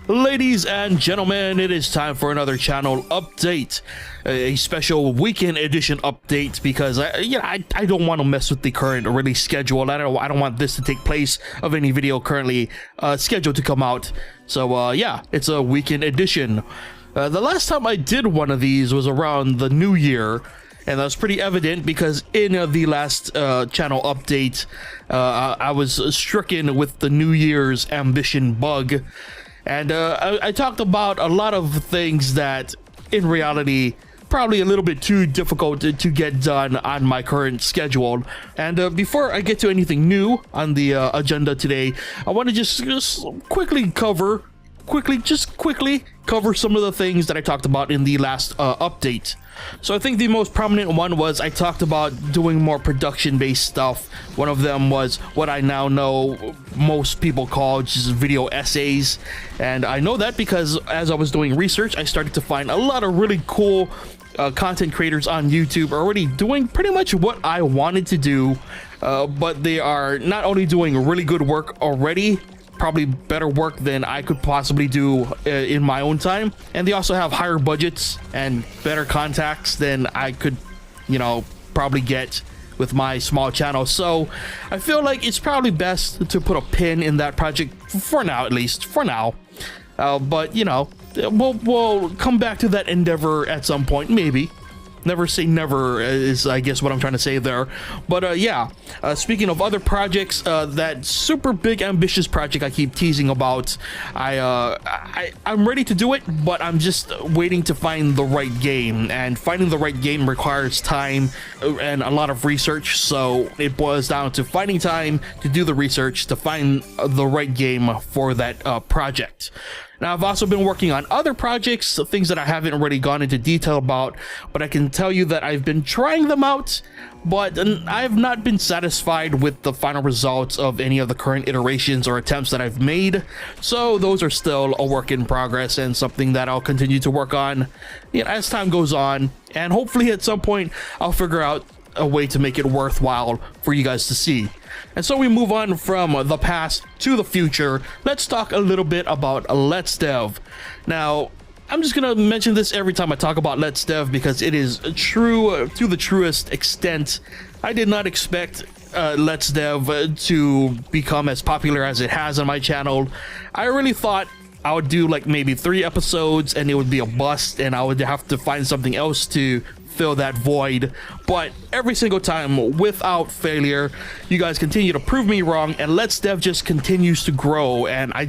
Ladies and gentlemen, it is time for another channel update, a special weekend edition update because I don't want to mess with the current release schedule. I don't want this to take place of any video currently scheduled to come out. So yeah, it's a weekend edition. The last time I did one of these was around the new year, and that's pretty evident because in the last channel update, I was stricken with the New Year's ambition bug. And I talked about a lot of things that, in reality, probably a little bit too difficult to get done on my current schedule. And before I get to anything new on the agenda today, I want to just quickly cover some of the things that I talked about in the last update. So I think the most prominent one was I talked about doing more production-based stuff. One of them was what I now know most people call just video essays. And I know that because as I was doing research, I started to find a lot of really cool content creators on YouTube already doing pretty much what I wanted to do, but they are not only doing really good work already, probably better work than I could possibly do in my own time, and they also have higher budgets and better contacts than I could, probably get with my small channel. So I feel like it's probably best to put a pin in that project for now, at least for now. But we'll come back to that endeavor at some point, maybe. Never say never is, I guess, what I'm trying to say there. But yeah, speaking of other projects, that super big ambitious project I keep teasing about, I'm ready to do it, but I'm just waiting to find the right game, and finding the right game requires time and a lot of research. So it boils down to finding time to do the research to find the right game for that project. Now, I've also been working on other projects, things that I haven't already gone into detail about, but I can tell you that I've been trying them out, but I've not been satisfied with the final results of any of the current iterations or attempts that I've made. So those are still a work in progress and something that I'll continue to work on as time goes on, and hopefully at some point I'll figure out a way to make it worthwhile for you guys to see. And so we move on from the past to the future. Let's talk a little bit about Let's Dev. Now, I'm just gonna mention this every time I talk about Let's Dev because it is true to the truest extent. I did not expect Let's Dev to become as popular as it has on my channel. I really thought I would do like maybe 3 episodes and it would be a bust and I would have to find something else to fill that void, but every single time without failure you guys continue to prove me wrong, and Let's Dev just continues to grow, and I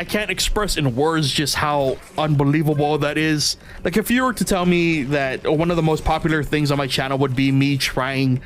can't express in words just how unbelievable that is. Like, if you were to tell me that one of the most popular things on my channel would be me trying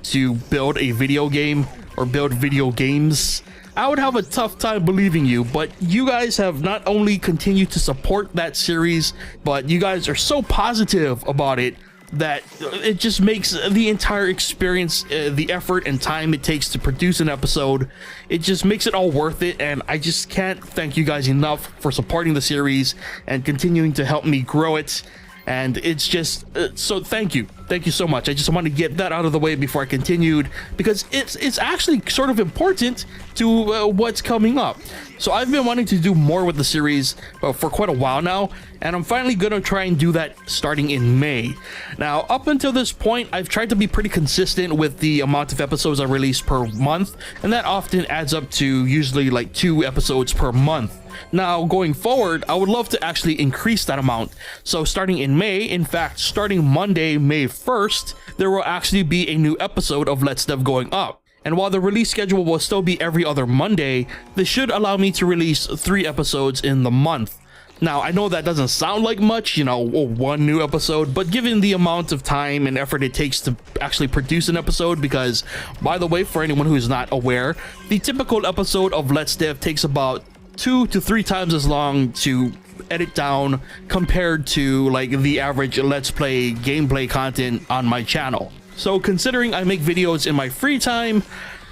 to build a video game or build video games, I would have a tough time believing you. But you guys have not only continued to support that series, but you guys are so positive about it that it just makes the entire experience, the effort and time it takes to produce an episode, it just makes it all worth it. And I just can't thank you guys enough for supporting the series and continuing to help me grow it. And it's just so thank you so much. I just want to get that out of the way before I continued, because it's actually sort of important to what's coming up. So I've been wanting to do more with the series for quite a while now, and I'm finally gonna try and do that starting in May. Now, up until this point, I've tried to be pretty consistent with the amount of episodes I release per month, and that often adds up to usually like 2 episodes per month. Now, going forward, I would love to actually increase that amount. So starting in May, in fact, starting Monday, May 1st, there will actually be a new episode of Let's Dev going up. And while the release schedule will still be every other Monday, this should allow me to release 3 episodes in the month. Now, I know that doesn't sound like much, 1 new episode, but given the amount of time and effort it takes to actually produce an episode, because, by the way, for anyone who's not aware, the typical episode of Let's Dev takes about 2 to 3 times as long to edit down compared to like the average Let's Play gameplay content on my channel. So considering I make videos in my free time,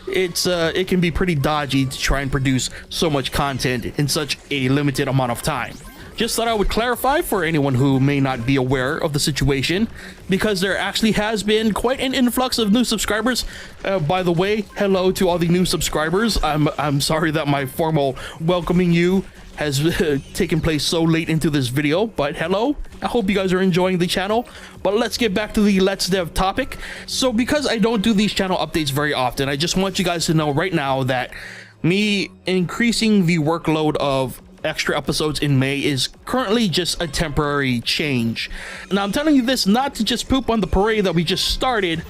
it can be pretty dodgy to try and produce so much content in such a limited amount of time. just thought I would clarify for anyone who may not be aware of the situation, because there actually has been quite an influx of new subscribers. By the way, hello to all the new subscribers. I'm sorry that my formal welcoming you has taken place so late into this video, but hello, I hope you guys are enjoying the channel. But let's get back to the Let's Dev topic. So because I don't do these channel updates very often, I just want you guys to know right now that me increasing the workload of extra episodes in May is currently just a temporary change. Now I'm telling you this not to just poop on the parade that we just started,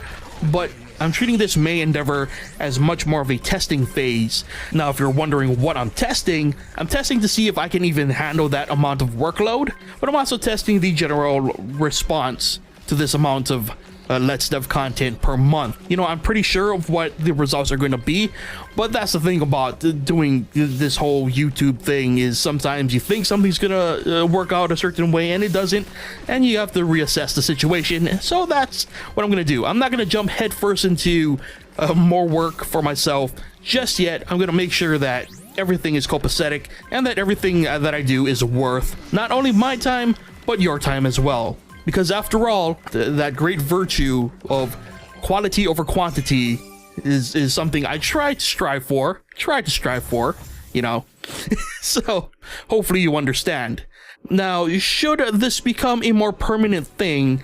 but I'm treating this May endeavor as much more of a testing phase. Now, if you're wondering what I'm testing to see if I can even handle that amount of workload, but I'm also testing the general response to this amount of Let's Dev content per month. You know, I'm pretty sure of what the results are going to be, but that's the thing about doing this whole YouTube thing, is sometimes you think something's gonna work out a certain way and it doesn't, and you have to reassess the situation. So that's what I'm gonna do. I'm not gonna jump headfirst into more work for myself just yet. I'm gonna make sure that everything is copacetic and that everything that I do is worth not only my time but your time as well. Because after all, that great virtue of quality over quantity is something I try to strive for, you know. So hopefully you understand. Now, should this become a more permanent thing,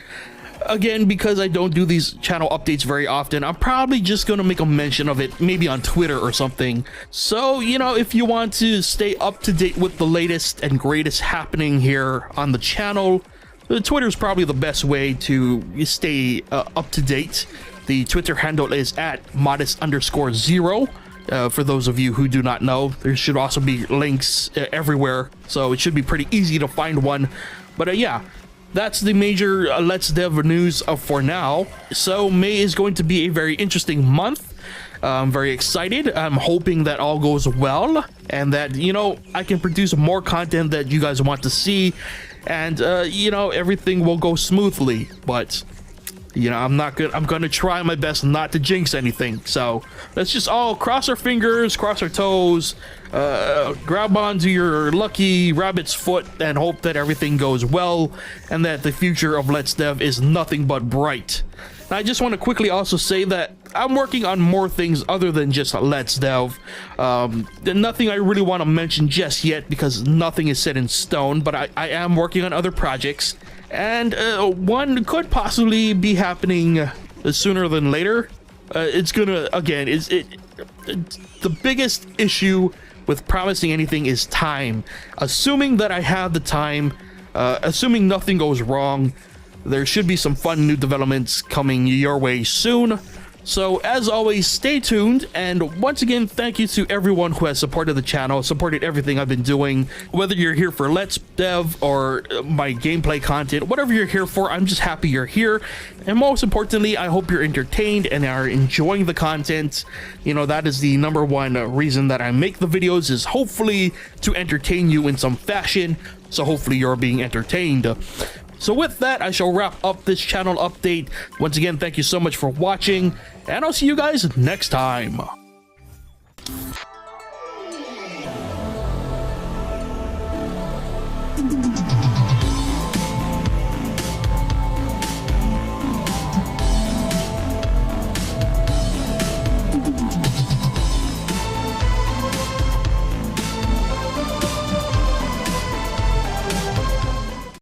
again, because I don't do these channel updates very often, I'm probably just gonna make a mention of it, maybe on Twitter or something. So, you know, if you want to stay up to date with the latest and greatest happening here on the channel, Twitter is probably the best way to stay up to date. The Twitter handle is at modest_0. For those of you who do not know, there should also be links everywhere, so it should be pretty easy to find one. But yeah, that's the major Let's Dev news for now. So May is going to be a very interesting month. I'm very excited. I'm hoping that all goes well and that, you know, I can produce more content that you guys want to see, and you know, everything will go smoothly. But you know, I'm gonna try my best not to jinx anything. So let's just all cross our fingers, cross our toes, grab onto your lucky rabbit's foot and hope that everything goes well and that the future of Let's Dev is nothing but bright. Now, I just want to quickly also say that I'm working on more things other than just Let's Dev. Nothing I really want to mention just yet because nothing is set in stone, but I am working on other projects, and one could possibly be happening sooner than later. It's gonna, again, the biggest issue with promising anything is time. Assuming that I have the time, assuming nothing goes wrong, there should be some fun new developments coming your way soon. So as always, stay tuned, and once again, thank you to everyone who has supported the channel, supported everything I've been doing. Whether you're here for Let's Dev or my gameplay content, whatever you're here for, I'm just happy you're here. And most importantly, I hope you're entertained and are enjoying the content. You know, that is the number one reason that I make the videos, is hopefully to entertain you in some fashion. So hopefully you're being entertained. So with that, I shall wrap up this channel update. Once again, thank you so much for watching, and I'll see you guys next time.